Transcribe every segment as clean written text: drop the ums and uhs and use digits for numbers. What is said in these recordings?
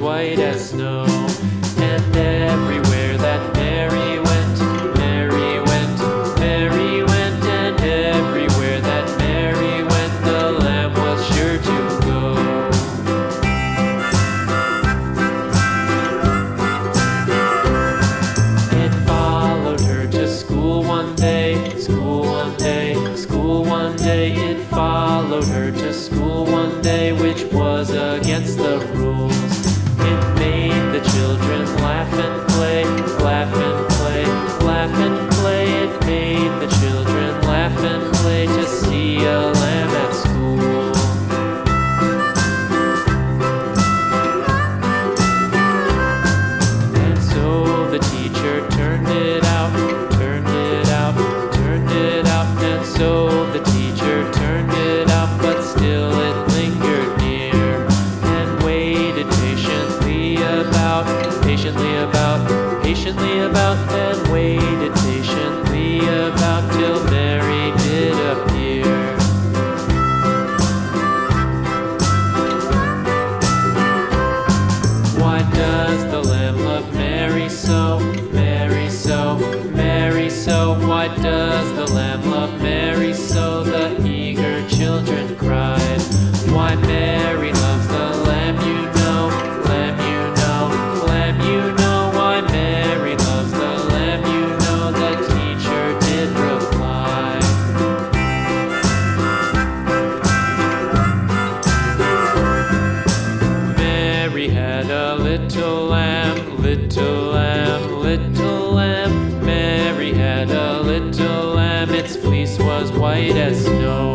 white as snow. And everywhere that Mary went, Mary went, Mary went, and everywhere that Mary went, the lamb was sure to go. It followed her to school one day, school one day, school one day. It followed her to school one day, which was against the rules. It made the children laugh and play, laugh and play, laugh and play. It made the children laugh and play to see a lamb at school. And so the teacher turned it out, turned it out, turned it out. And so the teacher turned it out, but still it lingered near and waited patiently about, patiently about, and waited patiently about till Mary did appear. Why does the lamb love Mary so, Mary so, Mary so? Why does the lamb love Mary so? The eager children cried. Why Mary loves the lamb, you know, lamb, you know, lamb, you know. Why Mary loves the lamb, you know, the teacher did reply. Mary had a little lamb, little lamb, little lamb. Mary had a little lamb, its fleece was white as snow.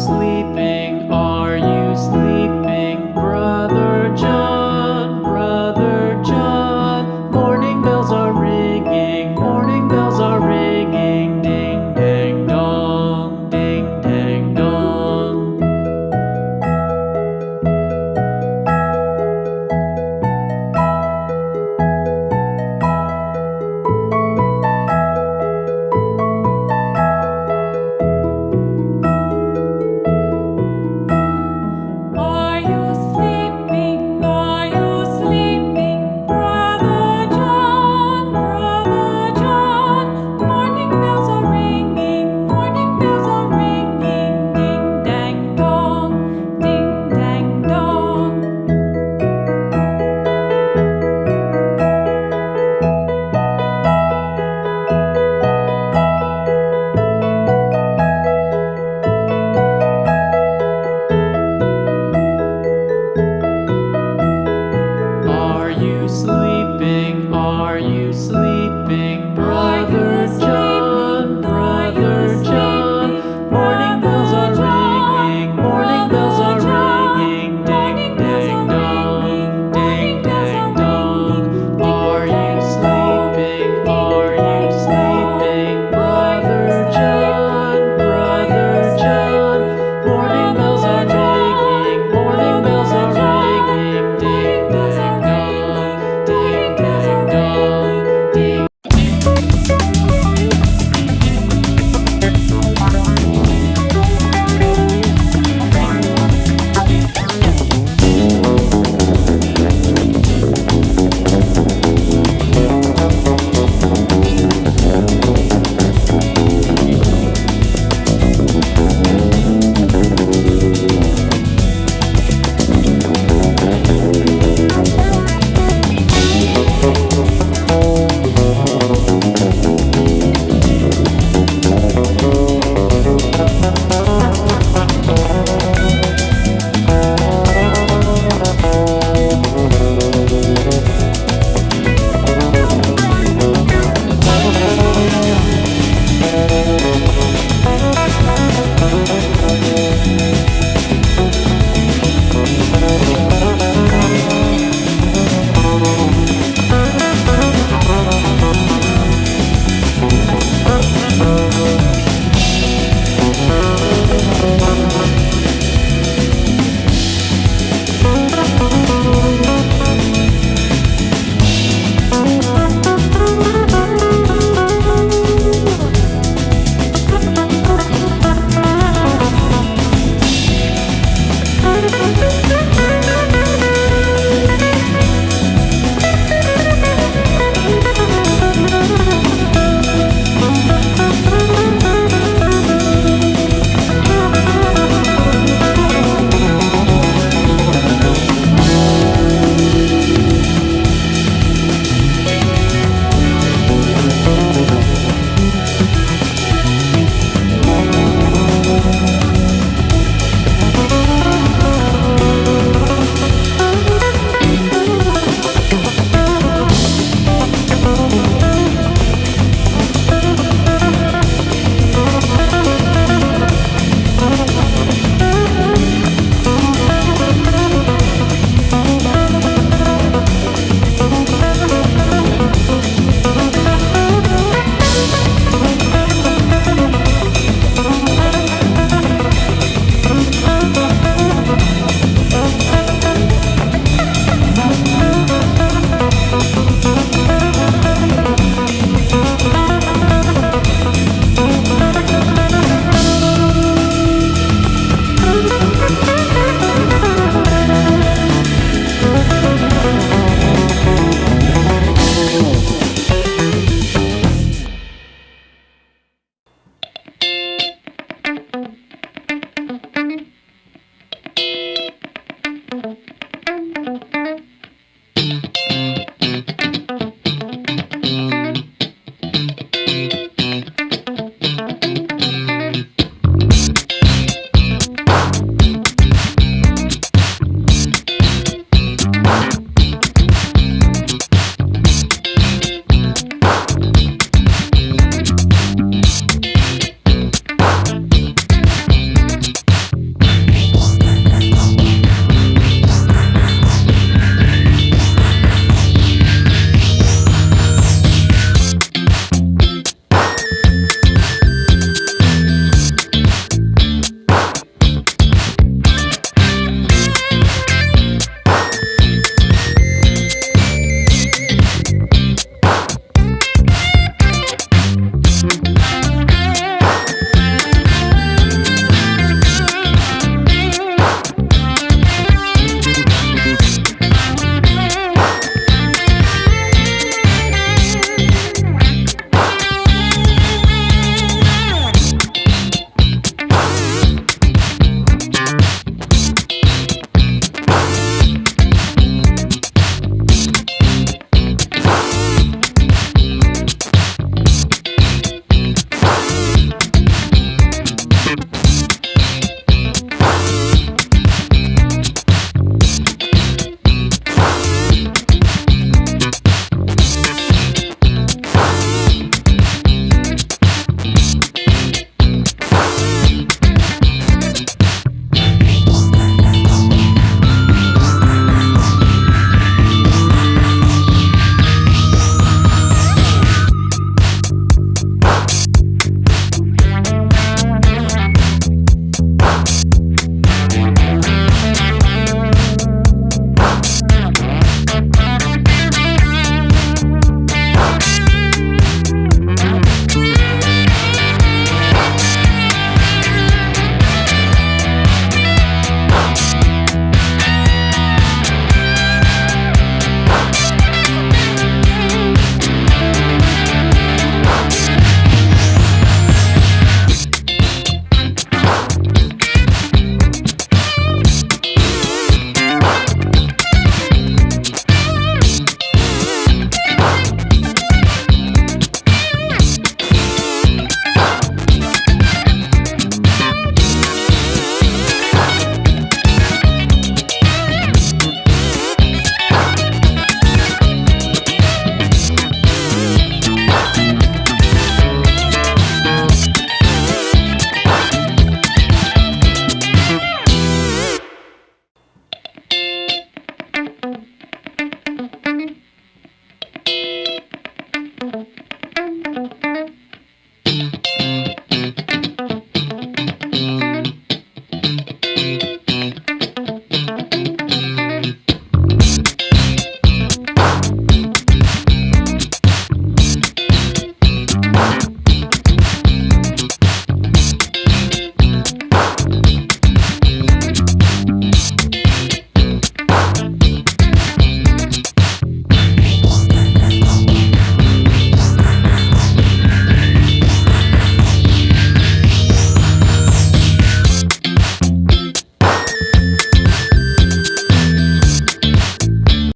sleep.